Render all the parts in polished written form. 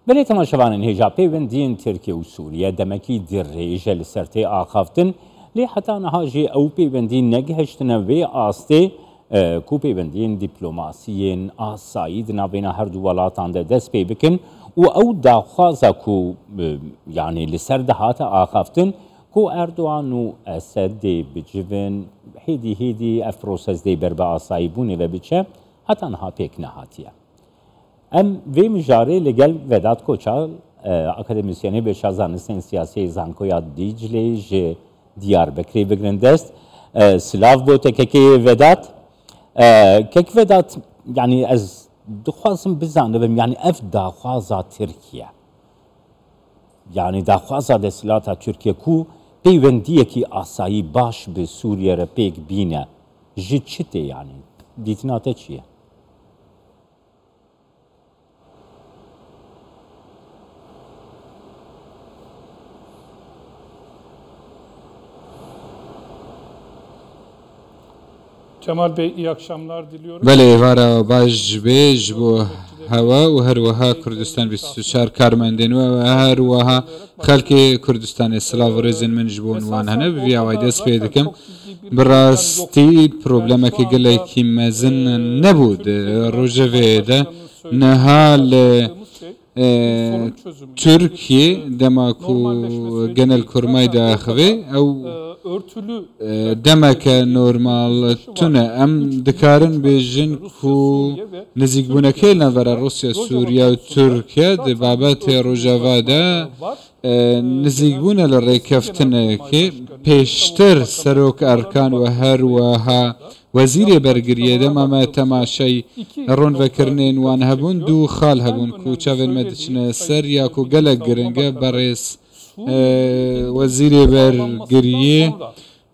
بلێ تەماشەوانن هێژا پەیوەندیên ترکیە و سووریە دەمەکی دیڕێژە لە سەرتێ ئاخافتن لێ حتا نەهاژێ ئەو پەیوەندی نەگەهشتنە وێ ئاستێ کو پەیوەندیên دیپلۆماسیên ئاسایی ناوبێنە هەردوو وڵاتان de dest pê bikin û ew daxwaza ku yanî li ser de hate axaftin ku Erdoğan û Esedê bicivin hêdî hêdî ev prosesdê berbe asayîbûnê ve biçe heta niha pêk nehatiye. Em vê mijarê li gel Vedat Koçal akademisyenê bêşa zanistên siyasî Zankoya Diclê ji Diyarbekirê bigirin dest. Silav bo te kekê Vedat. Kek Vedat yani ez dixwazim bizanibim yani ev daxwaza Tirkiye. Yani daxwaza desthilata Tirkiye ku peywendiyekî asayî baş bi Sûriye re pêk bîne ji çi tê yani? Dîtina te çi ye? Cemal Bey iyi akşamlar diliyorum. Belê vara baş bê ji bo hewa û her wiha Kurdistan 24 karmendên we her wiha xelkê Kurdistanê silav rêzên min ji bo wan hene bi vî awayî dest pê dikim. Bi rastî problemekî gelekî mezin nebû di rojevê de niha li Türkiye dema ku genel kurmay daxivê ew demeke normal tune em dikarin bêjin ku nizîkbûnekê navbera Rusya, Sûriye û Tirkiye di babetê rojava de nizîkbûne li rêkeftinekê pêştir serok erkan û her wiha Wezîrê Bergiriyê de me temaşayî ronvekirinên wan hebûn dû xal hebûn ku çavên me diçine ser ya ku gelek giring e berêz Wezîrê Bergiriyê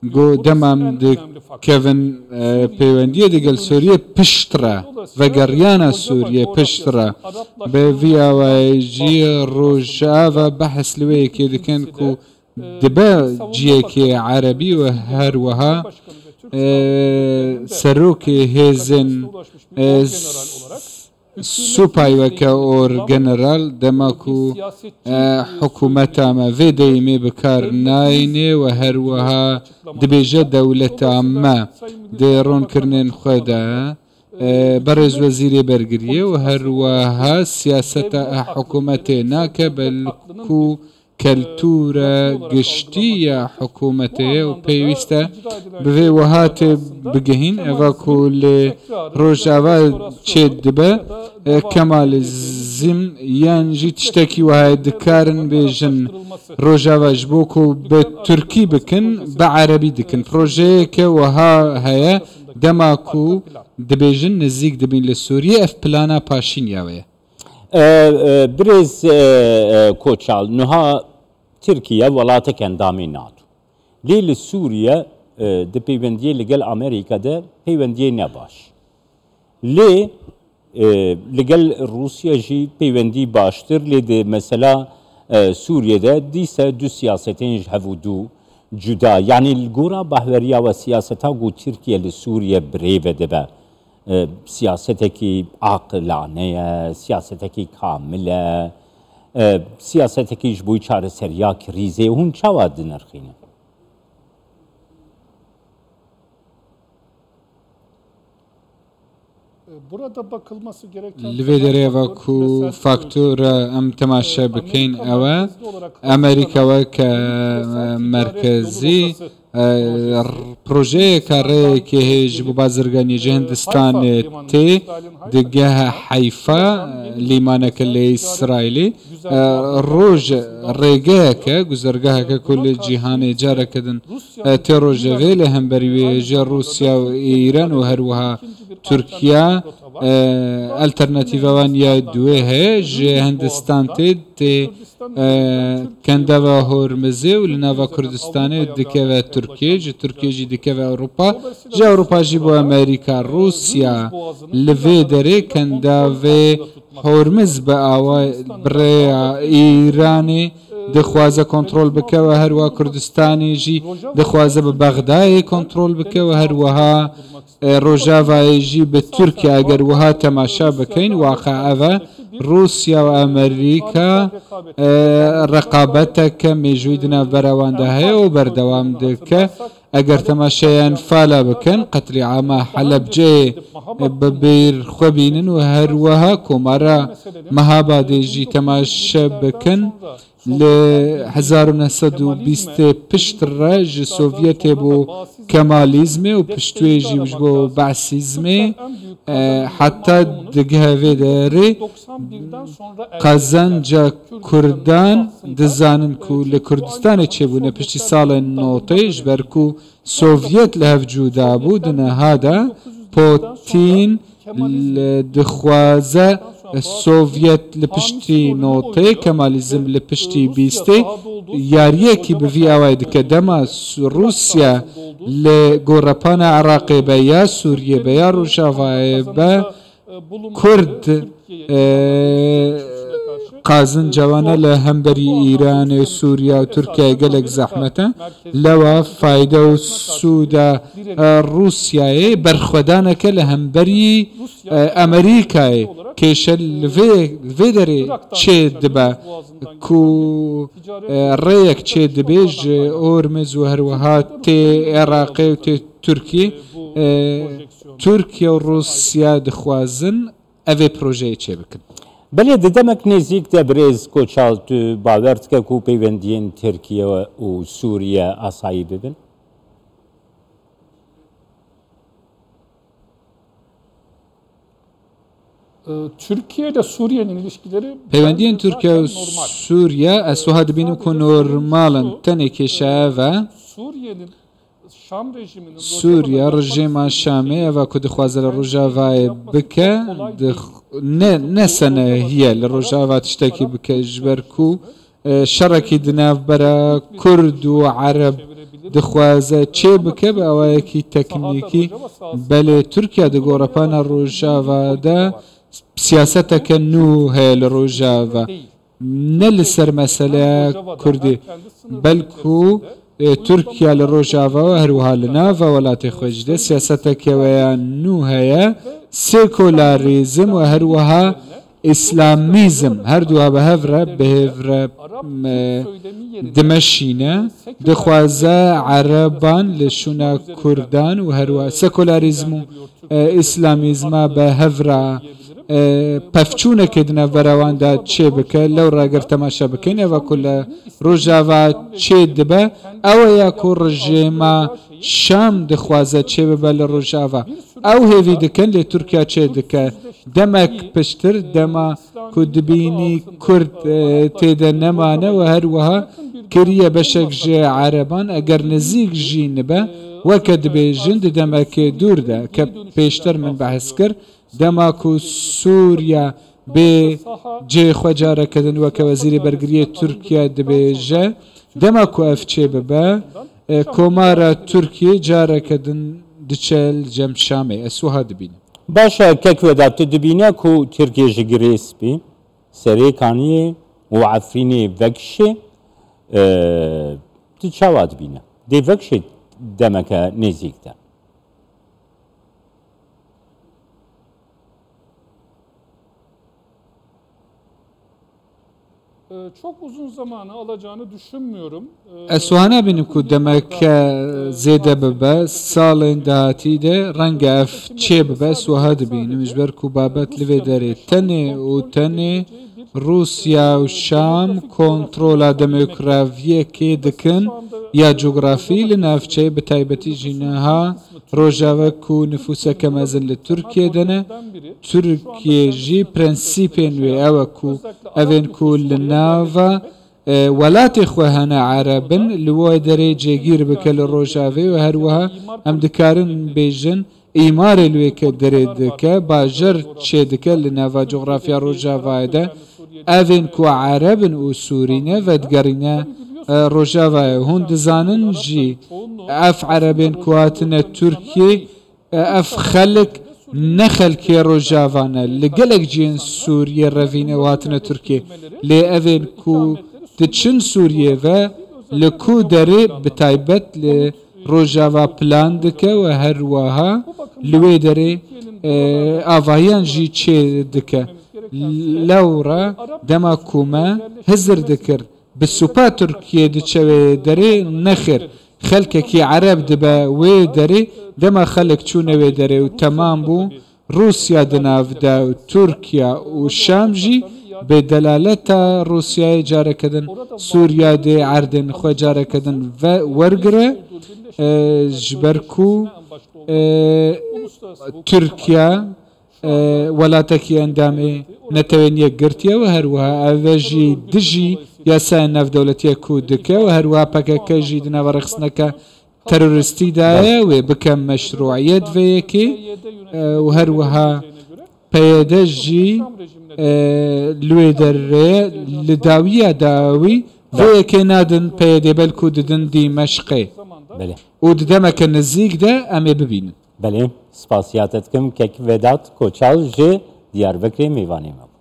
got demam dikevin peywendiyê digel Sûriye piştre vegeriyana Sûriye piştre bi vî awayî jî rojava behs li wê yekê dikin ku dibe ciyekê erebî û her wiha serokê hêzên supay weke orgeneral dema ku hikûmeta me vê deyîmê bi kar nayîne û her wiha dibêje dewleta me dê ronkirinên xwe de berêz Wezîrê Bergiriyê û her wiha siyaseta hikûmetê nake belkû keltûra giştî ya hikûmetê û pêwîst e bi vê wiha tê bigihîn eva ku lê rojava çê dibe Kemalizm yan jî tiştekî wihayê dikarin bêjin rojava ji bo ku bi Tirkî bikin bi erebî dikin projeyeke wiha heye dema ku dibêjin nizîk dibin li Sûriye ev plana paşîniya we ye. Birêz Koçal niha Tirkiye welateke endamê NATO. Lê li Sûriye di peywendiyê li gel Amerîka'de peywendiyê ne baş. Lê li gel Rusya jî peywendî baştir. Lê de mesela Sûriye'de dîse du siyasetên ji hev û dû cuda. Yani li gora behweriya ve siyaseta got Tirkiye li Sûriye birêve dibe. Siyasetekî aqilane ye, siyasetekî kamil e, siyasetekî ji bo çareseriya krîzê hûn çawa dinirxînin? Burada bakılması gereken li vê derê ve ku faktora em temaşe bikeyn ew e Amerîka weke merkezî projeyeka rêyekê heye ji bo bazirganî ji Hindistanê tê di geha Heyfa lîmaneke lê İsraîlê roj rêgeheke guzergeheke ku li cîhanê careke din tê rojevê li hemberî wê ji Rusya û Îran û her wiha Türkiye alternatîva wan ya duê heye ji Hindistan tê kendeva Hormizê û li nava Kurdistanê dikeve Tirkiye ji Tirkiye jî dikeve Ewropa ji Ewropa jî bo Amerîka Rusya li vê derê kendavê Hormiz bi awa birêya Îranê dixwaze kontrol bike ve her wiha Kurdistanê jî dixwaze bi Bexdayê kontrol bike ve her wiha ڕۆژاوایەژی بە تورکیا ئەگەر وها تەماشا بکەین واقعەوە رووسیا و ئەمریکا ڕقابەتەکە مێژووی دناوبەرەواندا هەیە و بەردەوام دکە ئەگەر تەماشایان فالا بکەن قەتلی عامە حەلەبجێ بەبیر خۆبینن و هەروەها کۆمارە مەهابادێژی تەماشە بکەن لە 1920 پشتڕە ji سۆڤێتێ بۆ کەمالیزمێ و پشتوێژی وش بۆ بەعسیزمێ حتا دگهەوێ دەرێ قەزەنجە کوردان دەزانن و لە کوردستانی چێبوونە پشتی ساڵە نۆتەیش بەرکو سۆڤێت لە هەفجوودا بوو دنەهادا پۆتین دخوازە سۆڤێت لە پشتی نۆتێ کەمالیزم لە پشتی بیستێ یاریەکی بڤی ئاوای دکە دەما رووسیا لە گۆڕەپانە عراقێ بە یا سووریە بە یا ڕۆژاڤایە بە کورد قازن جوانە لە هەمبەری ئیران سووریا و تورکیای گەلێک زەحمەتە لەوە فایدە و سوودە رووسایە بەرخوەدانەکە لە هەمبەری ئەمریکای کێشە لێ دەرێ چێ دبە کو ڕێیەک چێ دەبێژ ئۆرمز و هەروەها تێ عێراقی و تێ تورکی تورکیا و رووسیا دخوازن ئەvê پرۆژەیە چێ بکەن بەڵێ دەدەمەک نێزیک دەبرێز کۆچاڵت باوەرتکە و پەیوەندیên ترکیە و سووریە ئاسایی ببن Türkiye ile Suriye'nin ilişkileri peyvendiyên Türkiye û Suriye ez wiha dibînim ku normalin tenê kêşeyeve Suriye rejima Şamê eva ku dixwaze li Rojavayê bike ne sene hiye li Rojava tiştekî bike ji ber ku şerekî di navbera Kurd û Ereb dixwaze çê bike bi awayekî teknîkî belê Tirkiye di gorepana Rojava de siyaseteke nû heye li Rojava ne li ser meseleya Kurdî belku Tirkiye li Rojava ve herwiha li nava welatê xwe jî de siyaseteke weya nû heye sêkolarizm ve herwiha İslamîzm her duha bi hev re bihêvre dimeşîne dixwaze Ereban li şûna Kurdan û herwiha sekolarizm û İslamîzma bi hev re pevçûnekê di navbera wan de çê bike lew rager temaşa bikin eva ku li Rojava çê dibe ew ya ku rejima Şam dixwaze çê bibe li Rojava ew hêvî dikin lê Tirkiye çê dike demek piştir dema ku dibînî Kurd têde nemane û herwiha kiriye beşek ji Ereban eger nizîk jî nibe weke dibêjin di demekê dûr de ke pêşter min behs kir dema ku Sûriya bê cê xwe carekedin weke wezîrê bergiriyê Tirkiye dibêje dema ku ev çê bibe komara Tirkiye carekedin diçe li cem Şamê ez wiha dibînim Başa kekveda tu dibîne ku Tirkiye ji girês bî serê kaniyê û Efrînê vekişê tu çawa dibîne dê vekişê demeke nêzik de çok uzun zamanı alacağını düşünmüyorum. Ez wiha nabînim ku demeke zêde bibe salên dahatî de renge ev çê bibe ez wiha dibînim ji ber ku babet li vê derê tenê û tenê Rusya û Şam kontrola demokraviyekê dikin ya coğrafî li navçeyê bi taybetî jî niha rojava ku nüfuseke mezin li Tirkiye de ne Tirkiye jî prensîpên wê ew e ku evên ku li nava welatê xwe hene Erebin li we derê cêgîr bike li Rojavê û herwiha em dikarin bêjin îmarê li wê ke derê dike bajar çê dike li nava coğrafiya Rojavayê de evên ku Erebin û Sûrîne vedigerîne Rojavayê hûn dizanin jî ev Erebên ku hatine Tirkiye ev xelik ne xelkê Rojava ne li gelek ciyên Sûriye revîne û hatine Tirkiye lê evên ku diçin Sûriye ve li ku derê bi taybet li ڕۆژاوا پلان دکە و هەروەها لێ دەرێ ئاڤایان ژی چێ دکە لەوڕە دەما کومە هزر دەکرد bi supa Tirkiye diçeve derê nexir xelkekî Ereb dibe wê derê dema xelek çûne wê derê û temam bû Rusya di nav de û Tirkiye û Şam jî bê delaleta Rusyayê carekedin Sûriya dê erdên xwe carekedin ve wergire ji ber ku Tirkiye welatekî endamê netewêniye girtiye ve herwiha ev jî dijî yasaya navdewletiya ku dike ve herwiha PKK jî di nava rexistineka teroristî daye wê bike meşruiyet vê yekê û herwiha PYD jî li wê derê li dawiya dawî vê yekê nadin PYD belkû didin Dîmeşqê û di demeke nizîk de em ê bibînin. Belê, spasiyat etkim kek Vedat Koçal ji Diyarbekirê mêvanê me.